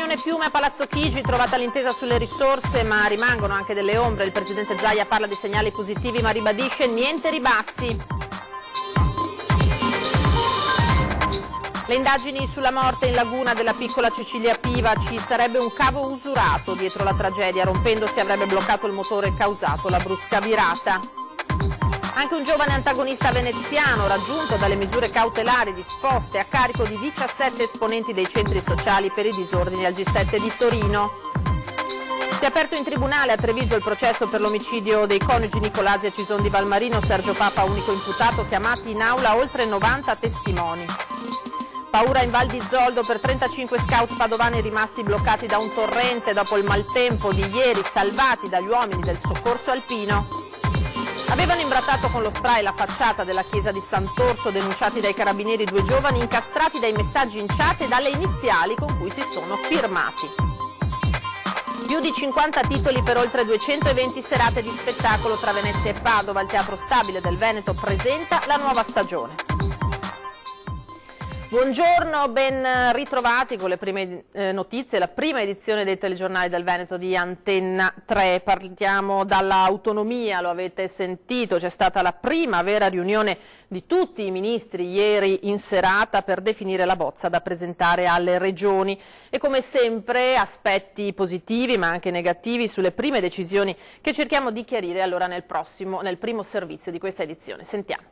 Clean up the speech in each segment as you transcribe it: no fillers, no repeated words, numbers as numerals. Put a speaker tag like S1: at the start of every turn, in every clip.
S1: riunione Fiume a Palazzo Chigi, trovata l'intesa sulle risorse, ma rimangono anche delle ombre. Il presidente Zaia parla di segnali positivi, ma ribadisce niente ribassi. Le indagini sulla morte in laguna della piccola Cecilia Piva, ci sarebbe un cavo usurato dietro la tragedia, rompendosi avrebbe bloccato il motore e causato la brusca virata. Anche un giovane antagonista veneziano raggiunto dalle misure cautelari disposte a carico di 17 esponenti dei centri sociali per i disordini al G7 di Torino. Si è aperto in tribunale a Treviso il processo per l'omicidio dei coniugi Nicolasi e Cison di Valmarino, Sergio Papa unico imputato, chiamati in aula oltre 90 testimoni. Paura in Val di Zoldo per 35 scout padovani rimasti bloccati da un torrente dopo il maltempo di ieri, salvati dagli uomini del soccorso alpino. Avevano imbrattato con lo spray la facciata della chiesa di Sant'Orso, denunciati dai carabinieri due giovani incastrati dai messaggi in chat e dalle iniziali con cui si sono firmati. Più di 50 titoli per oltre 220 serate di spettacolo tra Venezia e Padova. Il Teatro Stabile del Veneto presenta la nuova stagione. Buongiorno, ben ritrovati con le prime notizie, la prima edizione dei telegiornali del Veneto di Antenna 3. Partiamo dall'autonomia, lo avete sentito, c'è stata la prima vera riunione di tutti i ministri ieri in serata per definire la bozza da presentare alle regioni e come sempre aspetti positivi ma anche negativi sulle prime decisioni che cerchiamo di chiarire allora nel primo servizio di questa edizione. Sentiamo.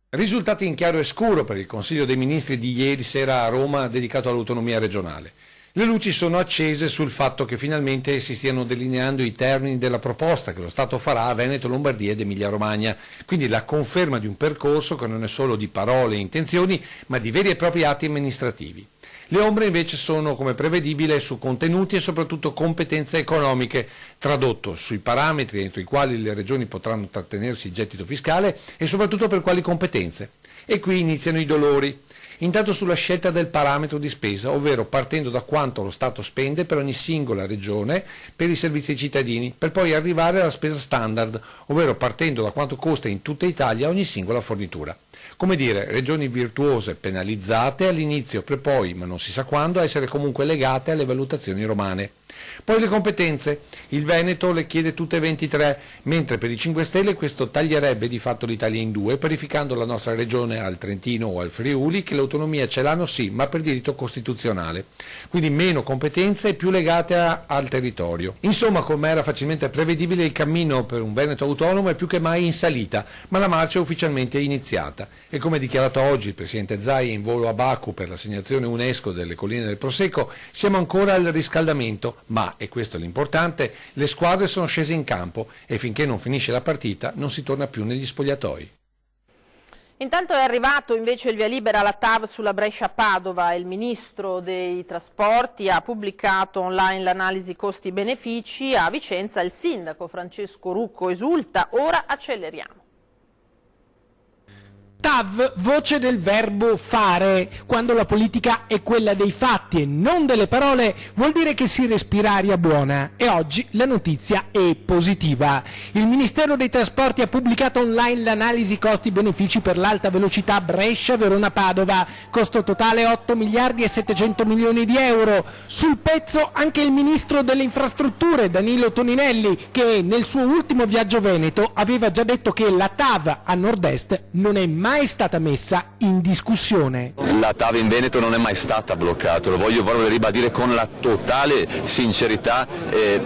S2: Risultati in chiaro e scuro per il Consiglio dei Ministri di ieri sera a Roma dedicato all'autonomia regionale. Le luci sono accese sul fatto che finalmente si stiano delineando i termini della proposta che lo Stato farà a Veneto, Lombardia ed Emilia-Romagna, quindi la conferma di un percorso che non è solo di parole e intenzioni, ma di veri e propri atti amministrativi. Le ombre invece sono, come prevedibile, su contenuti e soprattutto competenze economiche, tradotto sui parametri entro i quali le regioni potranno trattenersi il gettito fiscale e soprattutto per quali competenze. E qui iniziano i dolori. Intanto sulla scelta del parametro di spesa, ovvero partendo da quanto lo Stato spende per ogni singola regione per i servizi ai cittadini, per poi arrivare alla spesa standard, ovvero partendo da quanto costa in tutta Italia ogni singola fornitura. Come dire, regioni virtuose penalizzate all'inizio per poi, ma non si sa quando, essere comunque legate alle valutazioni romane. Poi le competenze. Il Veneto le chiede tutte 23, mentre per i 5 Stelle questo taglierebbe di fatto l'Italia in due, parificando la nostra regione al Trentino o al Friuli, che l'autonomia ce l'hanno sì, ma per diritto costituzionale. Quindi meno competenze e più legate al territorio. Insomma, come era facilmente prevedibile, il cammino per un Veneto autonomo è più che mai in salita, ma la marcia è ufficialmente iniziata. E come dichiarato oggi il Presidente Zaia in volo a Baku per l'assegnazione UNESCO delle colline del Prosecco, siamo ancora al riscaldamento, ma, e questo è l'importante, le squadre sono scese in campo e finché non finisce la partita non si torna più negli spogliatoi.
S1: Intanto è arrivato invece il via libera alla TAV sulla Brescia-Padova. Il ministro dei trasporti ha pubblicato online l'analisi costi-benefici. A Vicenza il sindaco Francesco Rucco esulta, ora acceleriamo.
S3: TAV, voce del verbo fare. Quando la politica è quella dei fatti e non delle parole, vuol dire che si respira aria buona. E oggi la notizia è positiva. Il Ministero dei Trasporti ha pubblicato online l'analisi costi-benefici per l'alta velocità Brescia-Verona-Padova. Costo totale 8 miliardi e 700 milioni di euro. Sul pezzo anche il Ministro delle Infrastrutture, Danilo Toninelli, che nel suo ultimo viaggio veneto aveva già detto che la TAV a nord-est non è mai stata messa in discussione.
S4: La TAV in Veneto non è mai stata bloccata, lo voglio proprio ribadire con la totale sincerità,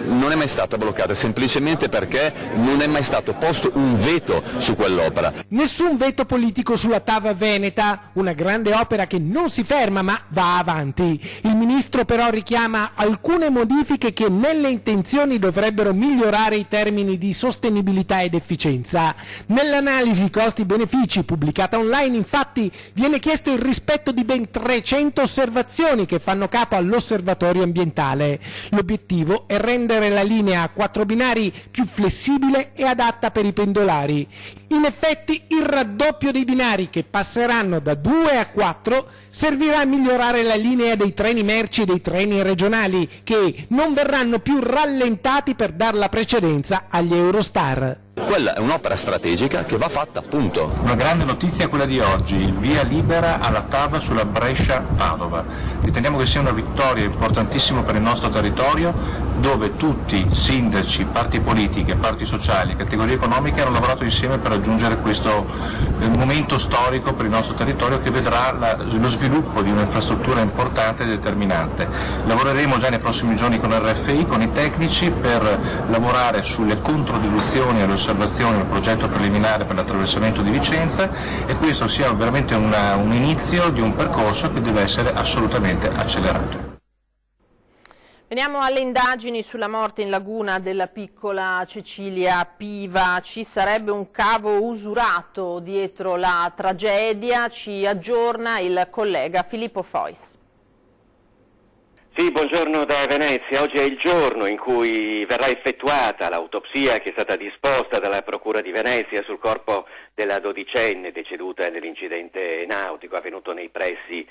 S4: non è mai stata bloccata semplicemente perché non è mai stato posto un veto su quell'opera.
S3: Nessun veto politico sulla TAV veneta, una grande opera che non si ferma ma va avanti. Il ministro però richiama alcune modifiche che nelle intenzioni dovrebbero migliorare i termini di sostenibilità ed efficienza. Nell'analisi costi-benefici pubblicata online infatti viene chiesto il rispetto di ben 300 osservazioni che fanno capo all'osservatorio ambientale. L'obiettivo è rendere la linea a 4 binari più flessibile e adatta per i pendolari. In effetti il raddoppio dei binari, che passeranno da 2 a 4, servirà a migliorare la linea dei treni merci e dei treni regionali, che non verranno più rallentati per dar la precedenza agli Eurostar.
S4: Quella è un'opera strategica che va fatta, appunto.
S5: Una grande notizia è quella di oggi, il via libera alla TAV sulla Brescia-Padova. Riteniamo che sia una vittoria importantissima per il nostro territorio, dove tutti, sindaci, parti politiche, parti sociali, categorie economiche hanno lavorato insieme per raggiungere questo momento storico per il nostro territorio che vedrà lo sviluppo di un'infrastruttura importante e determinante. Lavoreremo già nei prossimi giorni con RFI, con i tecnici, per lavorare sulle controdiluzioni e le osservazioni del progetto preliminare per l'attraversamento di Vicenza, e questo sia veramente un inizio di un percorso che deve essere assolutamente accelerato.
S1: Veniamo alle indagini sulla morte in laguna della piccola Cecilia Piva. Ci sarebbe un cavo usurato dietro la tragedia, ci aggiorna il collega Filippo Fois.
S6: Sì, buongiorno da Venezia. Oggi è il giorno in cui verrà effettuata l'autopsia che è stata disposta dalla Procura di Venezia sul corpo della dodicenne deceduta nell'incidente nautico avvenuto nei pressi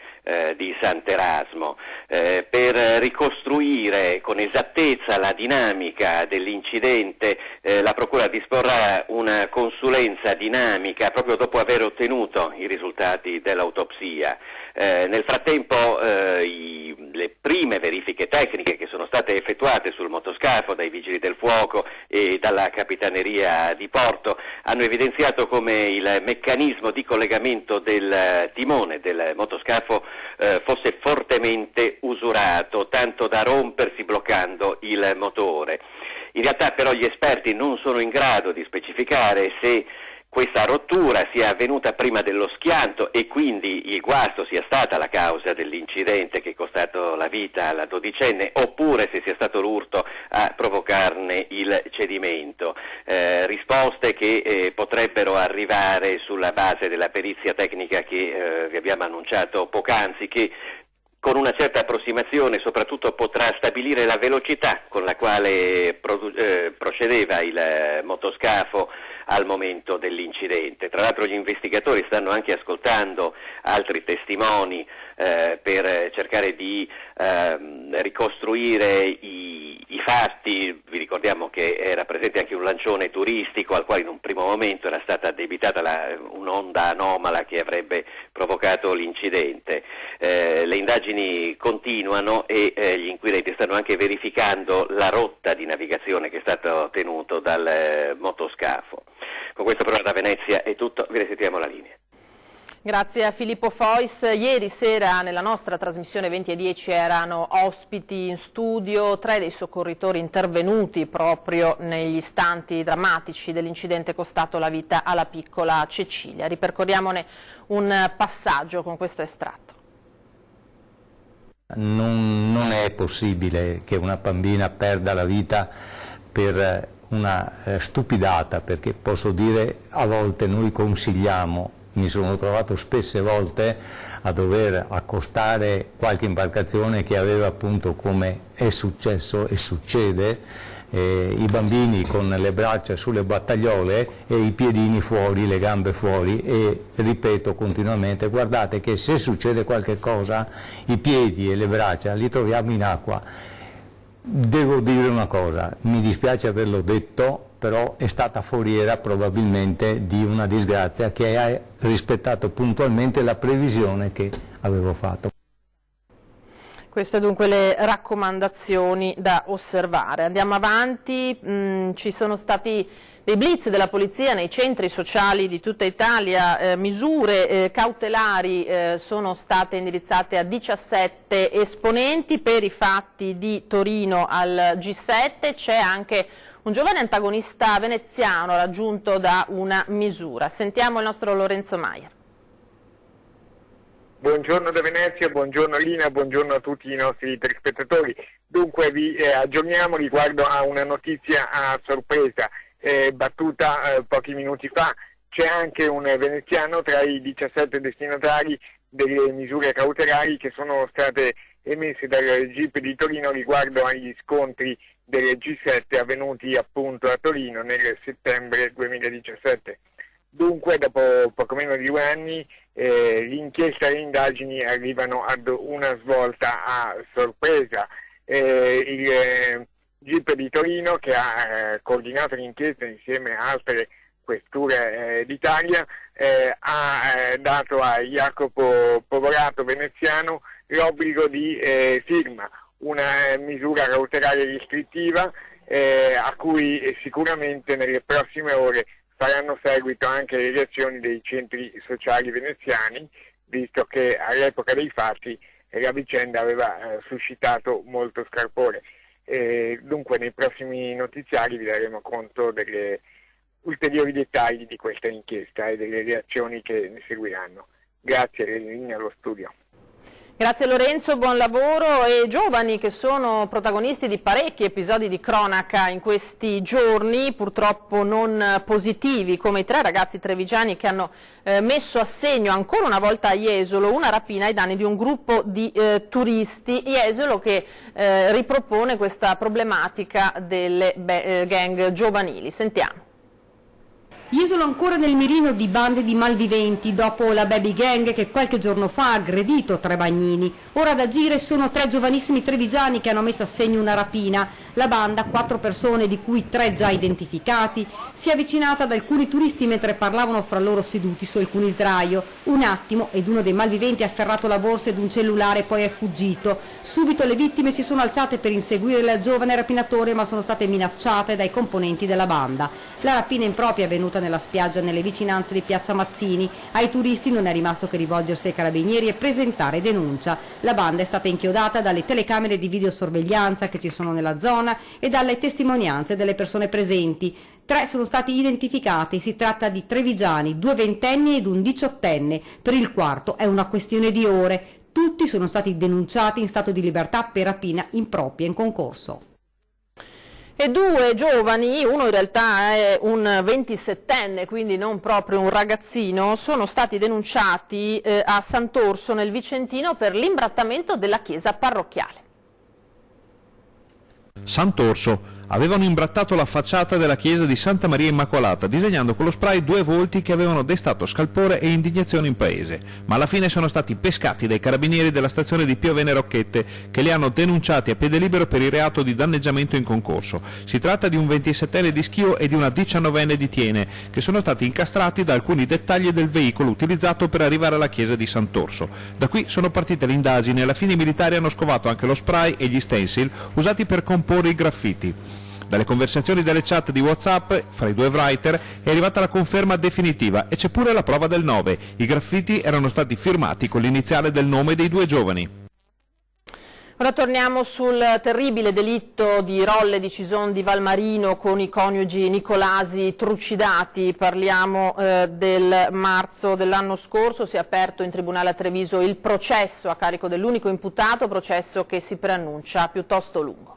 S6: di Sant'Erasmo. Per ricostruire con esattezza la dinamica dell'incidente, la Procura disporrà una consulenza dinamica proprio dopo aver ottenuto i risultati dell'autopsia. Nel frattempo le prime verifiche tecniche che sono state effettuate sul motoscafo dai Vigili del Fuoco e dalla Capitaneria di Porto hanno evidenziato come il meccanismo di collegamento del timone del motoscafo fosse fortemente usurato, tanto da rompersi bloccando il motore. In realtà però gli esperti non sono in grado di specificare se questa rottura sia avvenuta prima dello schianto e quindi il guasto sia stata la causa dell'incidente che è costato la vita alla dodicenne, oppure se sia stato l'urto a provocarne il cedimento. Risposte che potrebbero arrivare sulla base della perizia tecnica che vi abbiamo annunciato poc'anzi, che con una certa approssimazione soprattutto potrà stabilire la velocità con la quale procedeva il motoscafo al momento dell'incidente. Tra l'altro gli investigatori stanno anche ascoltando altri testimoni per cercare di ricostruire i fatti. Vi ricordiamo che era presente anche un lancione turistico al quale in un primo momento era stata addebitata un'onda anomala che avrebbe provocato l'incidente. Le indagini continuano e gli inquirenti stanno anche verificando la rotta di navigazione che è stata tenuta dal motoscafo. Con questo però da Venezia è tutto, vi restituiamo la linea.
S1: Grazie a Filippo Fois. Ieri sera nella nostra trasmissione 20:10 erano ospiti in studio 3 dei soccorritori intervenuti proprio negli istanti drammatici dell'incidente costato la vita alla piccola Cecilia. Ripercorriamone un passaggio con questo estratto.
S7: Non è possibile che una bambina perda la vita per una stupidata, perché posso dire a volte noi consigliamo. Mi sono trovato spesse volte a dover accostare qualche imbarcazione che aveva appunto, come è successo e succede, i bambini con le braccia sulle battagliole e i piedini fuori, le gambe fuori, e ripeto continuamente: guardate che se succede qualche cosa i piedi e le braccia li troviamo in acqua. Devo dire una cosa, mi dispiace averlo detto, però è stata foriera probabilmente di una disgrazia che ha rispettato puntualmente la previsione che avevo fatto.
S1: Queste dunque le raccomandazioni da osservare. Andiamo avanti, ci sono stati dei blitz della polizia nei centri sociali di tutta Italia, misure cautelari sono state indirizzate a 17 esponenti per i fatti di Torino al G7, c'è anche un giovane antagonista veneziano raggiunto da una misura. Sentiamo il nostro Lorenzo Maier.
S8: Buongiorno da Venezia, buongiorno Lina, buongiorno a tutti i nostri telespettatori. Dunque vi aggiorniamo riguardo a una notizia a sorpresa battuta pochi minuti fa. C'è anche un veneziano tra i 17 destinatari delle misure cautelari che sono state emesse dal GIP di Torino riguardo agli scontri del G7 avvenuti appunto a Torino nel settembre 2017. Dunque, dopo poco meno di 2 anni, l'inchiesta e le indagini arrivano ad una svolta a sorpresa. GIP di Torino, che ha coordinato l'inchiesta insieme a altre questure d'Italia, ha dato a Jacopo Povorato veneziano l'obbligo di firma, una misura cautelare restrittiva a cui sicuramente nelle prossime ore faranno seguito anche le reazioni dei centri sociali veneziani, visto che all'epoca dei fatti la vicenda aveva suscitato molto scalpore. Dunque nei prossimi notiziari vi daremo conto degli ulteriori dettagli di questa inchiesta e delle reazioni che ne seguiranno. Grazie, linea allo studio.
S1: Grazie Lorenzo, buon lavoro. E giovani che sono protagonisti di parecchi episodi di cronaca in questi giorni, purtroppo non positivi, come i 3 ragazzi trevigiani che hanno messo a segno ancora una volta a Jesolo una rapina ai danni di un gruppo di turisti. Jesolo che ripropone questa problematica delle gang giovanili. Sentiamo.
S9: Jesolo ancora nel mirino di bande di malviventi dopo la baby gang che qualche giorno fa ha aggredito 3 bagnini. Ora ad agire sono 3 giovanissimi trevigiani che hanno messo a segno una rapina. La banda, 4 persone di cui 3 già identificati, si è avvicinata ad alcuni turisti mentre parlavano fra loro seduti su alcuni sdraio. Un attimo ed uno dei malviventi ha afferrato la borsa ed un cellulare e poi è fuggito. Subito le vittime si sono alzate per inseguire il giovane rapinatore ma sono state minacciate dai componenti della banda. La rapina impropria è avvenuta nella spiaggia nelle vicinanze di Piazza Mazzini. Ai turisti non è rimasto che rivolgersi ai carabinieri e presentare denuncia. La banda è stata inchiodata dalle telecamere di videosorveglianza che ci sono nella zona e dalle testimonianze delle persone presenti. 3 sono stati identificati, si tratta di trevigiani, 2 ventenni ed un 18enne. Per il quarto è una questione di ore. Tutti sono stati denunciati in stato di libertà per rapina impropria in concorso.
S1: E 2 giovani, uno in realtà è un 27enne, quindi non proprio un ragazzino, sono stati denunciati a Sant'Orso nel Vicentino per l'imbrattamento della chiesa parrocchiale.
S10: Sant'Orso. Avevano imbrattato la facciata della chiesa di Santa Maria Immacolata, disegnando con lo spray 2 volti che avevano destato scalpore e indignazione in paese, ma alla fine sono stati pescati dai carabinieri della stazione di Piovene Rocchette, che li hanno denunciati a piede libero per il reato di danneggiamento in concorso. Si tratta di un 27enne di Schio e di una 19enne di Tiene, che sono stati incastrati da alcuni dettagli del veicolo utilizzato per arrivare alla chiesa di Sant'Orso. Da qui sono partite le indagini e alla fine i militari hanno scovato anche lo spray e gli stencil usati per comporre i graffiti. Dalle conversazioni delle chat di WhatsApp fra i 2 writer è arrivata la conferma definitiva e c'è pure la prova del 9. I graffiti erano stati firmati con l'iniziale del nome dei 2 giovani.
S1: Ora torniamo sul terribile delitto di Rolle di Cison di Valmarino con i coniugi Nicolasi trucidati. Parliamo del marzo dell'anno scorso. Si è aperto in tribunale a Treviso il processo a carico dell'unico imputato, processo che si preannuncia piuttosto lungo.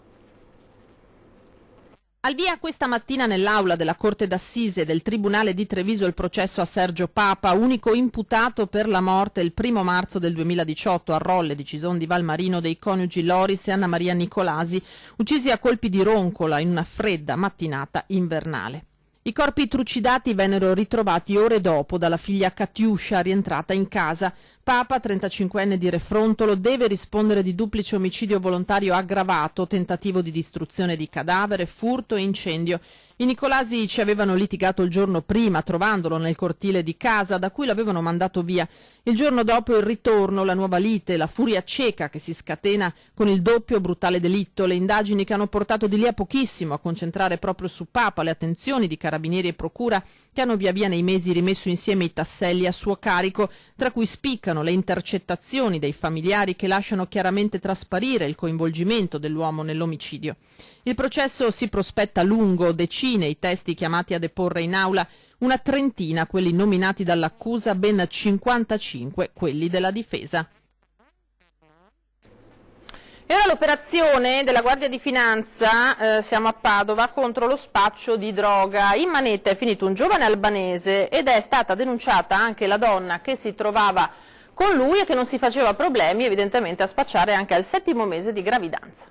S1: Al via questa mattina nell'aula della Corte d'Assise del Tribunale di Treviso il processo a Sergio Papa, unico imputato per la morte il 1 marzo del 2018 a Rolle di Cison di Valmarino dei coniugi Loris e Anna Maria Nicolasi, uccisi a colpi di roncola in una fredda mattinata invernale. I corpi trucidati vennero ritrovati ore dopo dalla figlia Katiuscia rientrata in casa. Papa, 35enne di Refrontolo, deve rispondere di duplice omicidio volontario aggravato, tentativo di distruzione di cadavere, furto e incendio. I Nicolasi ci avevano litigato il giorno prima, trovandolo nel cortile di casa, da cui l'avevano mandato via. Il giorno dopo il ritorno, la nuova lite, la furia cieca che si scatena con il doppio brutale delitto, le indagini che hanno portato di lì a pochissimo a concentrare proprio su Papa le attenzioni di carabinieri e procura, che hanno via via nei mesi rimesso insieme i tasselli a suo carico, tra cui spiccano le intercettazioni dei familiari che lasciano chiaramente trasparire il coinvolgimento dell'uomo nell'omicidio. Il processo si prospetta lungo, decine i testi chiamati a deporre in aula, una trentina quelli nominati dall'accusa, ben 55 quelli della difesa. E ora l'operazione della Guardia di Finanza, siamo a Padova, contro lo spaccio di droga. In manetta è finito un giovane albanese ed è stata denunciata anche la donna che si trovava con lui e che non si faceva problemi evidentemente a spacciare anche al 7° mese di gravidanza.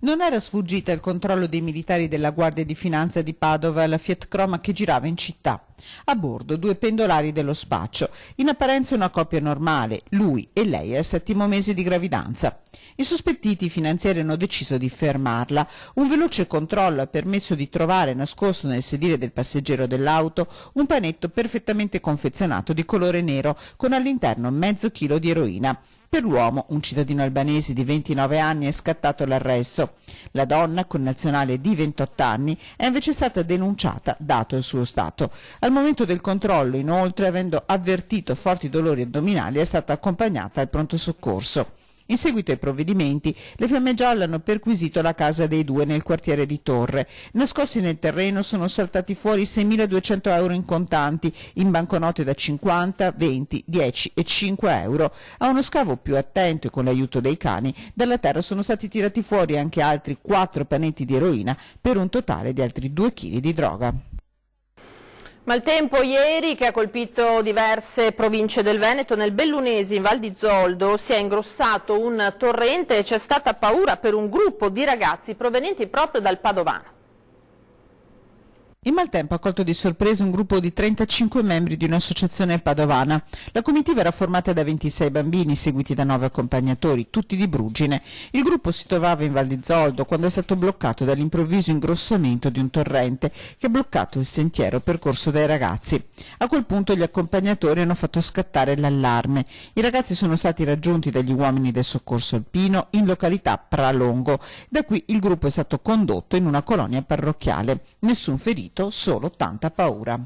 S11: Non era sfuggita il controllo dei militari della Guardia di Finanza di Padova alla Fiat Croma che girava in città. A bordo 2 pendolari dello spaccio, in apparenza una coppia normale, lui e lei al 7° mese di gravidanza. I sospettiti finanziari hanno deciso di fermarla. Un veloce controllo ha permesso di trovare nascosto nel sedile del passeggero dell'auto un panetto perfettamente confezionato di colore nero con all'interno mezzo chilo di eroina. Per l'uomo, un cittadino albanese di 29 anni, è scattato l'arresto. La donna, connazionale di 28 anni, è invece stata denunciata, dato il suo stato. Al momento del controllo, inoltre, avendo avvertito forti dolori addominali, è stata accompagnata al pronto soccorso. In seguito ai provvedimenti, le Fiamme Gialle hanno perquisito la casa dei due nel quartiere di Torre. Nascosti nel terreno sono saltati fuori 6.200 euro in contanti, in banconote da 50, 20, 10 e 5 euro. A uno scavo più attento e con l'aiuto dei cani, dalla terra sono stati tirati fuori anche altri 4 panetti di eroina per un totale di altri 2 kg di droga.
S1: Maltempo ieri che ha colpito diverse province del Veneto. Nel Bellunesi, in Val di Zoldo, si è ingrossato un torrente e c'è stata paura per un gruppo di ragazzi provenienti proprio dal Padovano.
S11: Il maltempo ha colto di sorpresa un gruppo di 35 membri di un'associazione padovana. La comitiva era formata da 26 bambini, seguiti da 9 accompagnatori, tutti di Brugine. Il gruppo si trovava in Val di Zoldo quando è stato bloccato dall'improvviso ingrossamento di un torrente che ha bloccato il sentiero percorso dai ragazzi. A quel punto gli accompagnatori hanno fatto scattare l'allarme. I ragazzi sono stati raggiunti dagli uomini del soccorso alpino in località Pralongo. Da qui il gruppo è stato condotto in una colonia parrocchiale. Nessun ferito, solo tanta paura.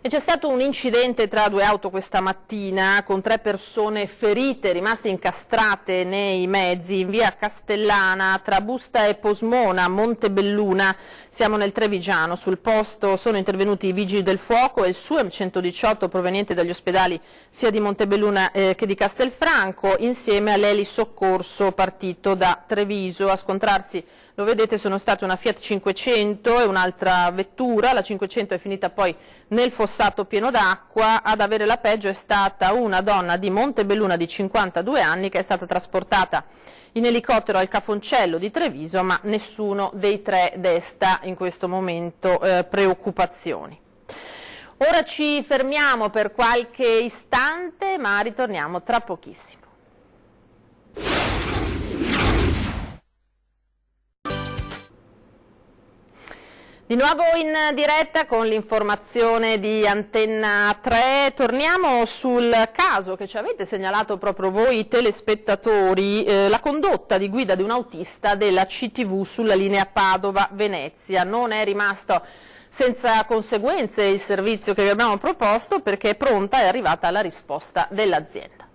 S1: E c'è stato un incidente tra 2 auto questa mattina con 3 persone ferite rimaste incastrate nei mezzi in via Castellana tra Busta e Posmona, Montebelluna. Siamo nel Trevigiano. Sul posto sono intervenuti i vigili del fuoco e il SUEM 118 proveniente dagli ospedali sia di Montebelluna che di Castelfranco insieme all'Eli Soccorso partito da Treviso. A scontrarsi, lo vedete, sono state una Fiat 500 e un'altra vettura. La 500 è finita poi nel fossato pieno d'acqua. Ad avere la peggio è stata una donna di Montebelluna di 52 anni che è stata trasportata in elicottero al Cafoncello di Treviso, ma nessuno dei 3 desta in questo momento preoccupazioni. Ora ci fermiamo per qualche istante, ma ritorniamo tra pochissimo. Di nuovo in diretta con l'informazione di Antenna 3, torniamo sul caso che ci avete segnalato proprio voi telespettatori, la condotta di guida di un autista della CTV sulla linea Padova-Venezia. Non è rimasto senza conseguenze il servizio che vi abbiamo proposto perché è pronta e arrivata la risposta dell'azienda.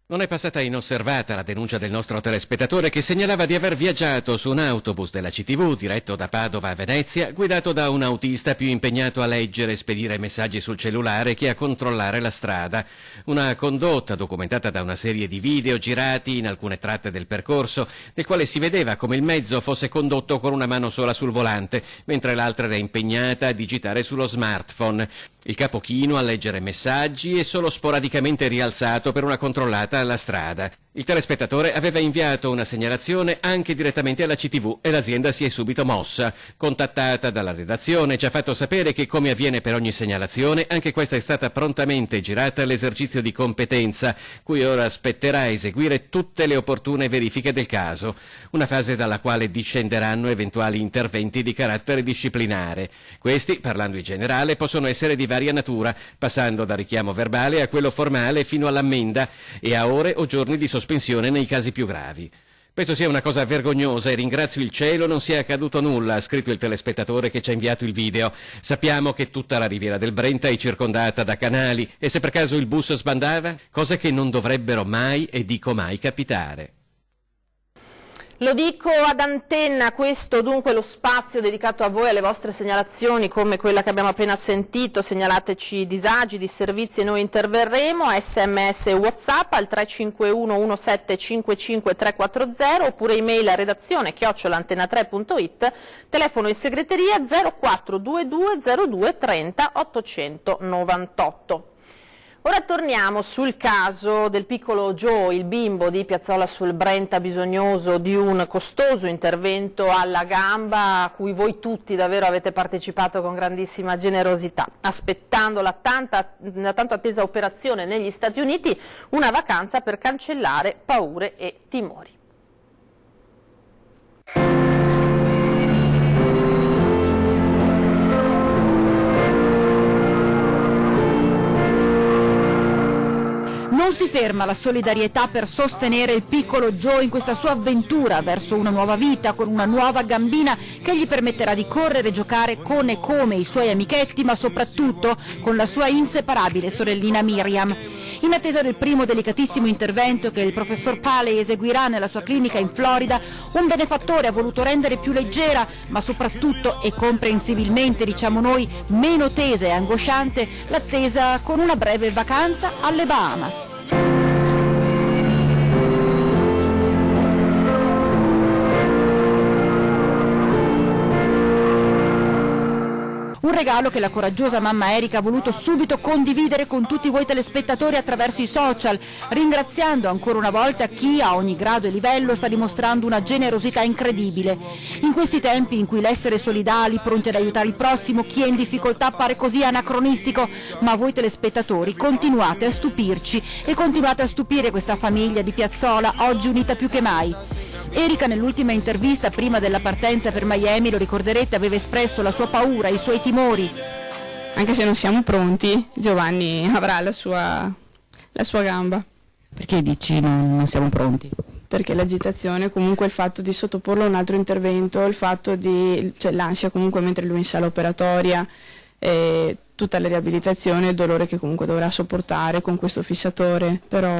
S12: Non è passata inosservata la denuncia del nostro telespettatore che segnalava di aver viaggiato su un autobus della CTV diretto da Padova a Venezia, guidato da un autista più impegnato a leggere e spedire messaggi sul cellulare che a controllare la strada. Una condotta documentata da una serie di video girati in alcune tratte del percorso, nel quale si vedeva come il mezzo fosse condotto con una mano sola sul volante, mentre l'altra era impegnata a digitare sullo smartphone. Il capo chino a leggere messaggi e solo sporadicamente rialzato per una controllata alla strada. Il telespettatore aveva inviato una segnalazione anche direttamente alla CTV e l'azienda si è subito mossa. Contattata dalla redazione ci ha fatto sapere che, come avviene per ogni segnalazione, anche questa è stata prontamente girata all'esercizio di competenza, cui ora spetterà eseguire tutte le opportune verifiche del caso, una fase dalla quale discenderanno eventuali interventi di carattere disciplinare. Questi, parlando in generale, possono essere di varia natura, passando da richiamo verbale a quello formale fino all'ammenda e a ore o giorni di sospensione nei casi più gravi. Penso sia una cosa vergognosa e ringrazio il cielo non sia accaduto nulla, ha scritto il telespettatore che ci ha inviato il video. Sappiamo che tutta la riviera del Brenta è circondata da canali e se per caso il bus sbandava, cose che non dovrebbero mai, e dico mai, capitare.
S1: Lo dico ad Antenna, questo dunque lo spazio dedicato a voi, alle vostre segnalazioni come quella che abbiamo appena sentito. Segnalateci disagi, disservizi e noi interverremo. SMS e WhatsApp al 351 1755 340 oppure email a redazione @antena3.it, telefono in segreteria 0422 02 30 898. Ora torniamo sul caso del piccolo Joe, il bimbo di Piazzola sul Brenta, bisognoso di un costoso intervento alla gamba a cui voi tutti davvero avete partecipato con grandissima generosità, aspettando la tanto attesa operazione negli Stati Uniti, una vacanza per cancellare paure e timori.
S11: Non si ferma la solidarietà per sostenere il piccolo Joe in questa sua avventura verso una nuova vita, con una nuova gambina che gli permetterà di correre e giocare con e come i suoi amichetti, ma soprattutto con la sua inseparabile sorellina Miriam. In attesa del primo delicatissimo intervento che il professor Paley eseguirà nella sua clinica in Florida, un benefattore ha voluto rendere più leggera, ma soprattutto e comprensibilmente, diciamo noi, meno tesa e angosciante, l'attesa con una breve vacanza alle Bahamas. Un regalo che la coraggiosa mamma Erika ha voluto subito condividere con tutti voi telespettatori attraverso i social, ringraziando ancora una volta chi a ogni grado e livello sta dimostrando una generosità incredibile. In questi tempi in cui l'essere solidali, pronti ad aiutare il prossimo, chi è in difficoltà, pare così anacronistico, ma voi telespettatori continuate a stupirci e continuate a stupire questa famiglia di Piazzola, oggi unita più che mai. Erika nell'ultima intervista prima della partenza per Miami, lo ricorderete, aveva espresso la sua paura, i suoi timori.
S13: Anche se non siamo pronti, Giovanni avrà la sua gamba.
S11: Perché dici non siamo pronti?
S13: Perché l'agitazione, comunque il fatto di sottoporlo a un altro intervento, il fatto di, cioè l'ansia comunque mentre lui è in sala operatoria, tutta la riabilitazione, il dolore che comunque dovrà sopportare con questo fissatore, però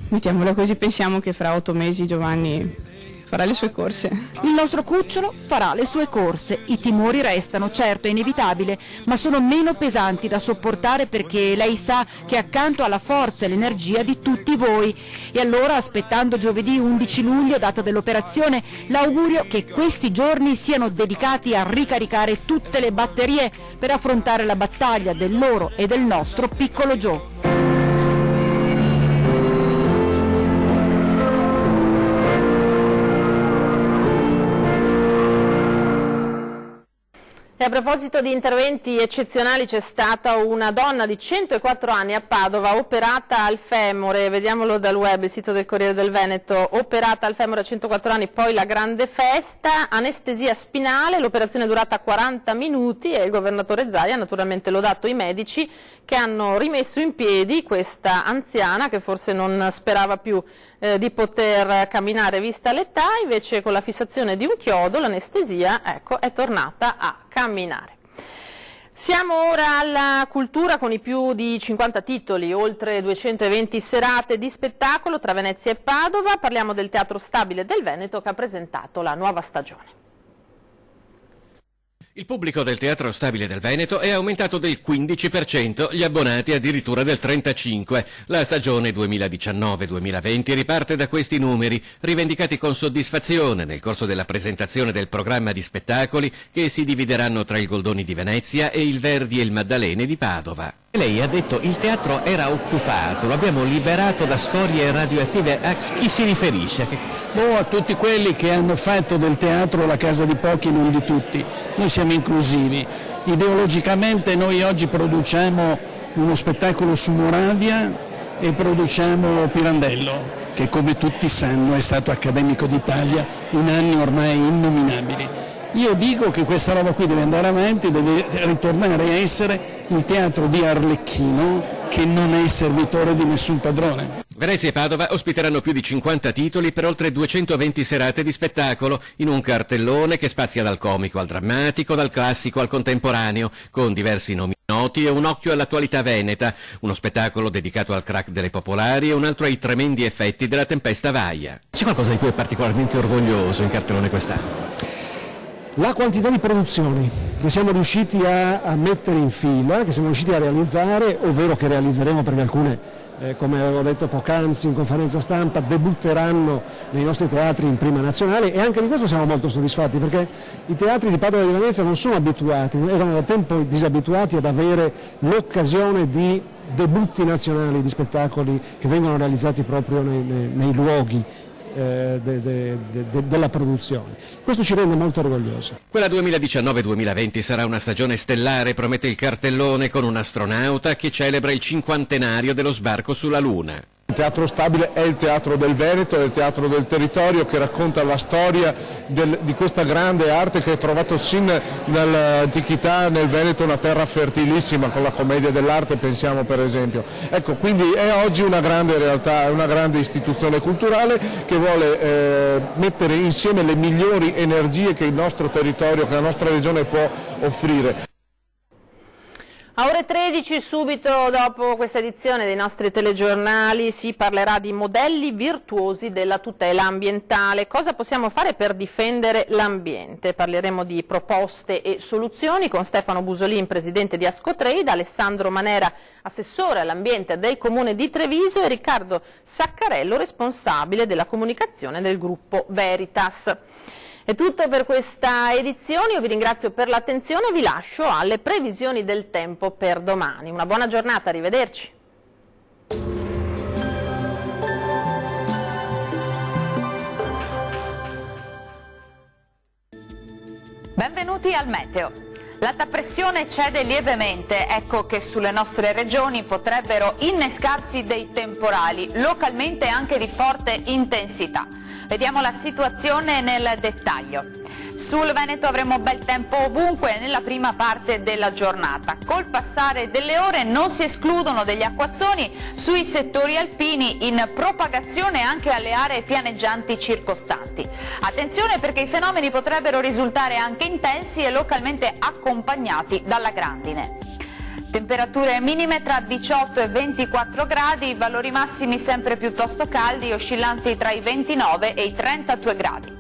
S13: mettiamola così, pensiamo che fra 8 mesi Giovanni farà le sue corse.
S11: Il nostro cucciolo farà le sue corse, i timori restano, certo è inevitabile, ma sono meno pesanti da sopportare perché lei sa che accanto alla forza e l'energia di tutti voi. E allora, aspettando giovedì 11 luglio, data dell'operazione, l'augurio che questi giorni siano dedicati a ricaricare tutte le batterie per affrontare la battaglia del loro e del nostro piccolo Joe.
S1: E a proposito di interventi eccezionali, c'è stata una donna di 104 anni a Padova operata al femore, vediamolo dal web, il sito del Corriere del Veneto, operata al femore a 104 anni, poi la grande festa, anestesia spinale, l'operazione è durata 40 minuti e il governatore Zaia ha naturalmente lodato i medici che hanno rimesso in piedi questa anziana che forse non sperava più di poter camminare vista l'età, invece con la fissazione di un chiodo l'anestesia, ecco, è tornata a camminare. Siamo ora alla cultura con i più di 50 titoli, oltre 220 serate di spettacolo tra Venezia e Padova. Parliamo del Teatro Stabile del Veneto che ha presentato la nuova stagione.
S12: Il pubblico del Teatro Stabile del Veneto è aumentato del 15%, gli abbonati addirittura del 35%. La stagione 2019-2020 riparte da questi numeri, rivendicati con soddisfazione nel corso della presentazione del programma di spettacoli che si divideranno tra il Goldoni di Venezia e il Verdi e il Maddalene di Padova. Lei ha detto il teatro era occupato, lo abbiamo liberato da storie radioattive. A chi si riferisce?
S14: A tutti quelli che hanno fatto del teatro la casa di pochi e non di tutti. Noi siamo inclusivi. Ideologicamente noi oggi produciamo uno spettacolo su Moravia e produciamo Pirandello, che come tutti sanno è stato accademico d'Italia in anni ormai innominabili. Io dico che questa roba qui deve andare avanti, deve ritornare a essere il teatro di Arlecchino che non è servitore di nessun padrone.
S12: Venezia e Padova ospiteranno più di 50 titoli per oltre 220 serate di spettacolo, in un cartellone che spazia dal comico al drammatico, dal classico al contemporaneo, con diversi nomi noti e un occhio all'attualità veneta, uno spettacolo dedicato al crack delle popolari e un altro ai tremendi effetti della tempesta Vaia. C'è qualcosa di cui è particolarmente orgoglioso in cartellone quest'anno?
S15: La quantità di produzioni che siamo riusciti a mettere in fila, che siamo riusciti a realizzare, ovvero che realizzeremo perché alcune come avevo detto poc'anzi in conferenza stampa, debutteranno nei nostri teatri in prima nazionale, e anche di questo siamo molto soddisfatti, perché i teatri di Padova e di Venezia non sono abituati, erano da tempo disabituati ad avere l'occasione di debutti nazionali di spettacoli che vengono realizzati proprio nei luoghi della produzione. Questo ci rende molto orgogliosi.
S12: Quella 2019-2020 sarà una stagione stellare, promette il cartellone, con un astronauta che celebra il 50° dello sbarco sulla Luna.
S16: Il Teatro Stabile è il teatro del Veneto, è il teatro del territorio che racconta la storia di questa grande arte che ha trovato sin dall'antichità nel Veneto una terra fertilissima, con la commedia dell'arte pensiamo per esempio. Ecco, quindi è oggi una grande realtà, una grande istituzione culturale che vuole mettere insieme le migliori energie che il nostro territorio, che la nostra regione può offrire.
S1: A ore 13, subito dopo questa edizione dei nostri telegiornali, si parlerà di modelli virtuosi della tutela ambientale. Cosa possiamo fare per difendere l'ambiente? Parleremo di proposte e soluzioni con Stefano Busolin, presidente di Ascotrade, Alessandro Manera, assessore all'ambiente del Comune di Treviso, e Riccardo Saccarello, responsabile della comunicazione del gruppo Veritas. È tutto per questa edizione, io vi ringrazio per l'attenzione e vi lascio alle previsioni del tempo per domani. Una buona giornata, arrivederci.
S17: Benvenuti al Meteo. L'alta pressione cede lievemente, ecco che sulle nostre regioni potrebbero innescarsi dei temporali, localmente anche di forte intensità. Vediamo la situazione nel dettaglio. Sul Veneto avremo bel tempo ovunque nella prima parte della giornata. Col passare delle ore non si escludono degli acquazzoni sui settori alpini, in propagazione anche alle aree pianeggianti circostanti. Attenzione, perché i fenomeni potrebbero risultare anche intensi e localmente accompagnati dalla grandine. Temperature minime tra 18 e 24 gradi, valori massimi sempre piuttosto caldi, oscillanti tra i 29 e i 32 gradi.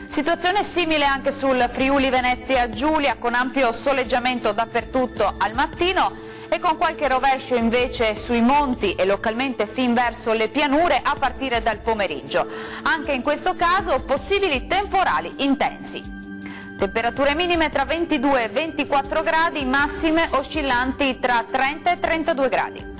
S17: Situazione simile anche sul Friuli Venezia Giulia, con ampio soleggiamento dappertutto al mattino e con qualche rovescio invece sui monti e localmente fin verso le pianure a partire dal pomeriggio. Anche in questo caso possibili temporali intensi. Temperature minime tra 22 e 24 gradi, massime oscillanti tra 30 e 32 gradi.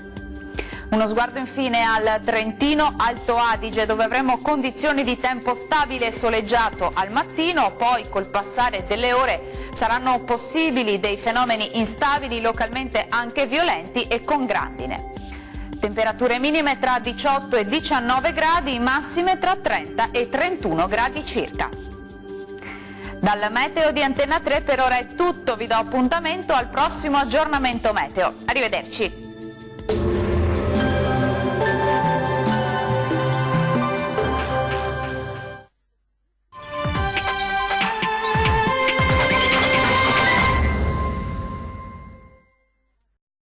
S17: Uno sguardo infine al Trentino Alto Adige, dove avremo condizioni di tempo stabile e soleggiato al mattino, poi col passare delle ore saranno possibili dei fenomeni instabili, localmente anche violenti e con grandine. Temperature minime tra 18 e 19 gradi, massime tra 30 e 31 gradi circa. Dal meteo di Antenna 3 per ora è tutto, vi do appuntamento al prossimo aggiornamento meteo. Arrivederci.